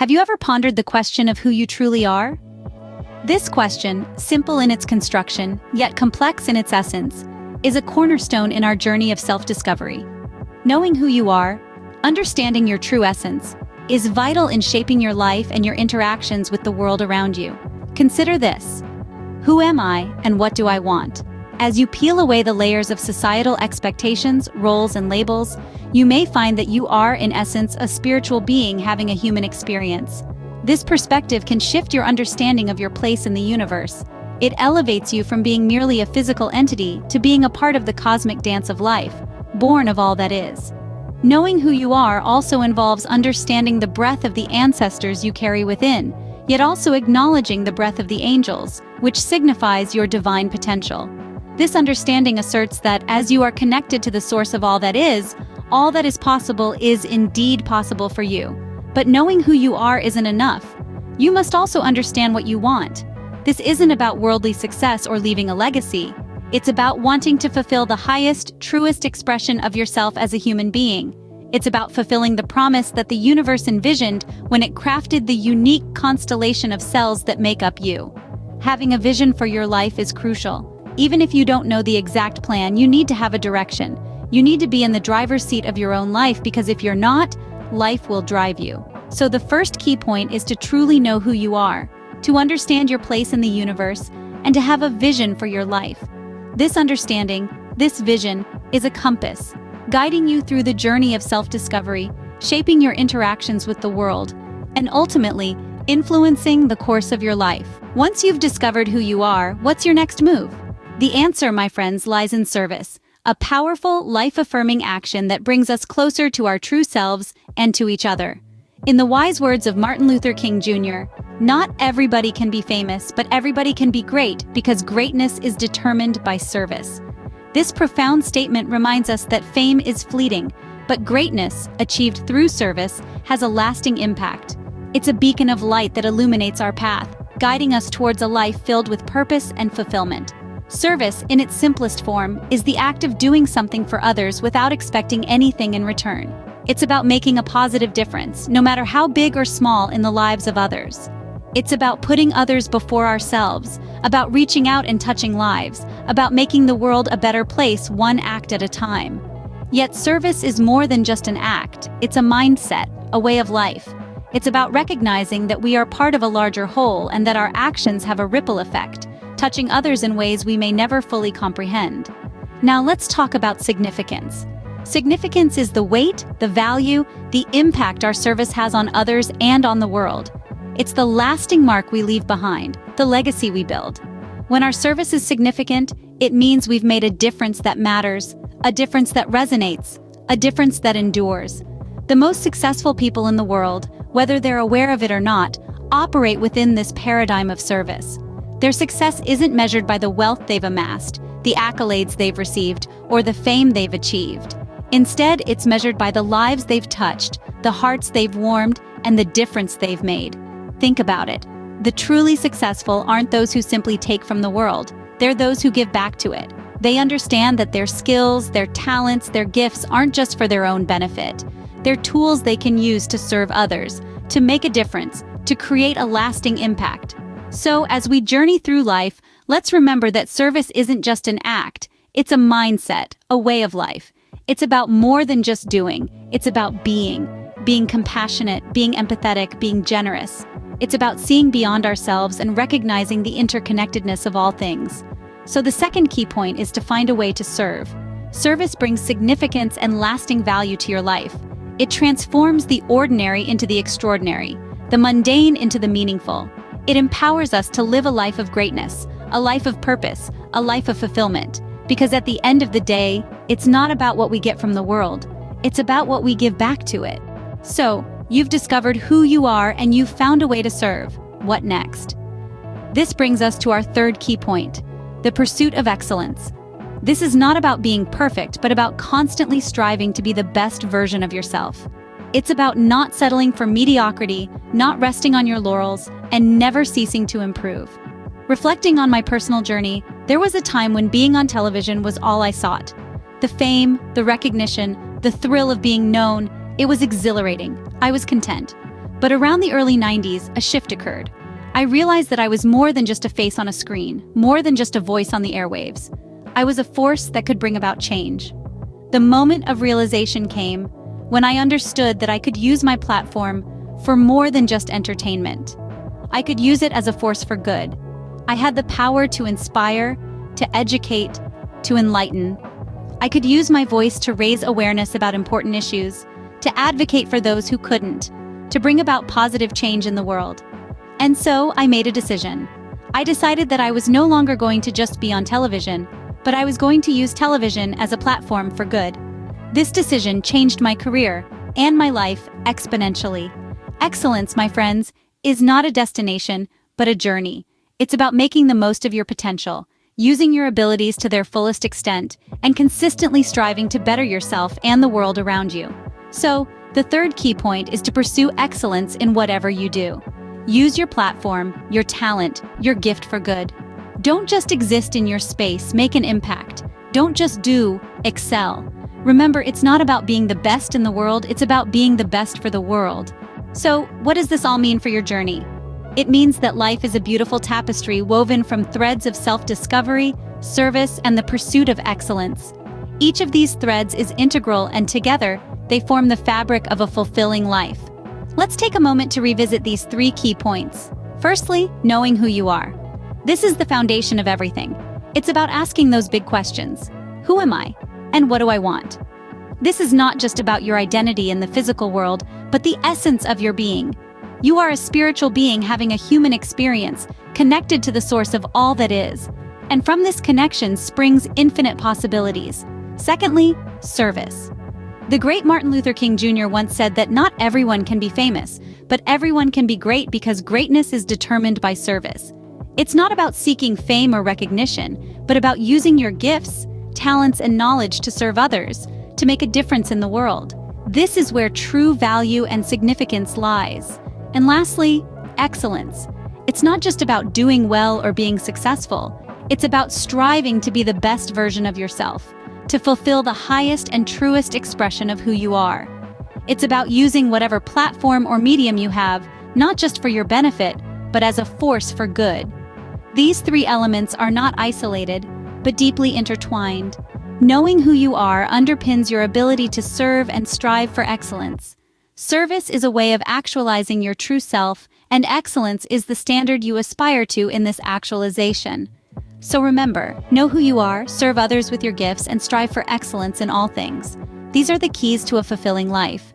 Have you ever pondered the question of who you truly are? This question, simple in its construction, yet complex in its essence, is a cornerstone in our journey of self-discovery. Knowing who you are, understanding your true essence, is vital in shaping your life and your interactions with the world around you. Consider this: who am I and what do I want? As you peel away the layers of societal expectations, roles, and labels, you may find that you are, in essence, a spiritual being having a human experience. This perspective can shift your understanding of your place in the universe. It elevates you from being merely a physical entity to being a part of the cosmic dance of life, born of all that is. Knowing who you are also involves understanding the breath of the ancestors you carry within, yet also acknowledging the breath of the angels, which signifies your divine potential. This understanding asserts that as you are connected to the source of all that is possible is indeed possible for you. But knowing who you are isn't enough. You must also understand what you want. This isn't about worldly success or leaving a legacy. It's about wanting to fulfill the highest, truest expression of yourself as a human being. It's about fulfilling the promise that the universe envisioned when it crafted the unique constellation of cells that make up you. Having a vision for your life is crucial. Even if you don't know the exact plan, you need to have a direction. You need to be in the driver's seat of your own life, because if you're not, life will drive you. So the first key point is to truly know who you are, to understand your place in the universe, and to have a vision for your life. This understanding, this vision, is a compass, guiding you through the journey of self-discovery, shaping your interactions with the world, and ultimately, influencing the course of your life. Once you've discovered who you are, what's your next move? The answer, my friends, lies in service, a powerful, life-affirming action that brings us closer to our true selves and to each other. In the wise words of Martin Luther King Jr., "Not everybody can be famous, but everybody can be great, because greatness is determined by service." This profound statement reminds us that fame is fleeting, but greatness, achieved through service, has a lasting impact. It's a beacon of light that illuminates our path, guiding us towards a life filled with purpose and fulfillment. Service, in its simplest form, is the act of doing something for others without expecting anything in return. It's about making a positive difference, no matter how big or small, in the lives of others. It's about putting others before ourselves, about reaching out and touching lives, about making the world a better place one act at a time. Yet service is more than just an act. It's a mindset, a way of life. It's about recognizing that we are part of a larger whole and that our actions have a ripple effect, touching others in ways we may never fully comprehend. Now let's talk about significance. Significance is the weight, the value, the impact our service has on others and on the world. It's the lasting mark we leave behind, the legacy we build. When our service is significant, it means we've made a difference that matters, a difference that resonates, a difference that endures. The most successful people in the world, whether they're aware of it or not, operate within this paradigm of service. Their success isn't measured by the wealth they've amassed, the accolades they've received, or the fame they've achieved. Instead, it's measured by the lives they've touched, the hearts they've warmed, and the difference they've made. Think about it. The truly successful aren't those who simply take from the world. They're those who give back to it. They understand that their skills, their talents, their gifts aren't just for their own benefit. They're tools they can use to serve others, to make a difference, to create a lasting impact. So, as we journey through life, let's remember that service isn't just an act. It's a mindset, a way of life. It's about more than just doing. It's about being compassionate, being empathetic, being generous. It's about seeing beyond ourselves and recognizing the interconnectedness of all things. So the second key point is to find a way to serve. Service brings significance and lasting value to your life. It transforms the ordinary into the extraordinary, the mundane into the meaningful. It empowers us to live a life of greatness, a life of purpose, a life of fulfillment. Because at the end of the day, it's not about what we get from the world. It's about what we give back to it. So, you've discovered who you are and you've found a way to serve. What next? This brings us to our third key point, the pursuit of excellence. This is not about being perfect, but about constantly striving to be the best version of yourself. It's about not settling for mediocrity, not resting on your laurels, and never ceasing to improve. Reflecting on my personal journey, there was a time when being on television was all I sought. The fame, the recognition, the thrill of being known, it was exhilarating. I was content. But around the early 90s, a shift occurred. I realized that I was more than just a face on a screen, more than just a voice on the airwaves. I was a force that could bring about change. The moment of realization came when I understood that I could use my platform for more than just entertainment. I could use it as a force for good. I had the power to inspire, to educate, to enlighten. I could use my voice to raise awareness about important issues, to advocate for those who couldn't, to bring about positive change in the world. And so I made a decision. I decided that I was no longer going to just be on television, but I was going to use television as a platform for good. This decision changed my career and my life exponentially. Excellence, my friends, is not a destination, but a journey. It's about making the most of your potential, using your abilities to their fullest extent, and consistently striving to better yourself and the world around you. So, the third key point is to pursue excellence in whatever you do. Use your platform, your talent, your gift for good. Don't just exist in your space, make an impact. Don't just do, excel. Remember, it's not about being the best in the world, it's about being the best for the world. So, what does this all mean for your journey? It means that life is a beautiful tapestry woven from threads of self-discovery, service, and the pursuit of excellence. Each of these threads is integral, and together, they form the fabric of a fulfilling life. Let's take a moment to revisit these 3 key points. Firstly, knowing who you are. This is the foundation of everything. It's about asking those big questions. Who am I? And what do I want? This is not just about your identity in the physical world, but the essence of your being. You are a spiritual being having a human experience, connected to the source of all that is. And from this connection springs infinite possibilities. Secondly, service. The great Martin Luther King Jr. once said that not everyone can be famous, but everyone can be great because greatness is determined by service. It's not about seeking fame or recognition, but about using your gifts, talents, and knowledge to serve others, to make a difference in the world. This is where true value and significance lies. And lastly, excellence. It's not just about doing well or being successful. It's about striving to be the best version of yourself, to fulfill the highest and truest expression of who you are. It's about using whatever platform or medium you have, not just for your benefit, but as a force for good. These 3 elements are not isolated, but deeply intertwined. Knowing who you are underpins your ability to serve and strive for excellence. Service is a way of actualizing your true self, and excellence is the standard you aspire to in this actualization. So remember, know who you are, serve others with your gifts, and strive for excellence in all things. These are the keys to a fulfilling life.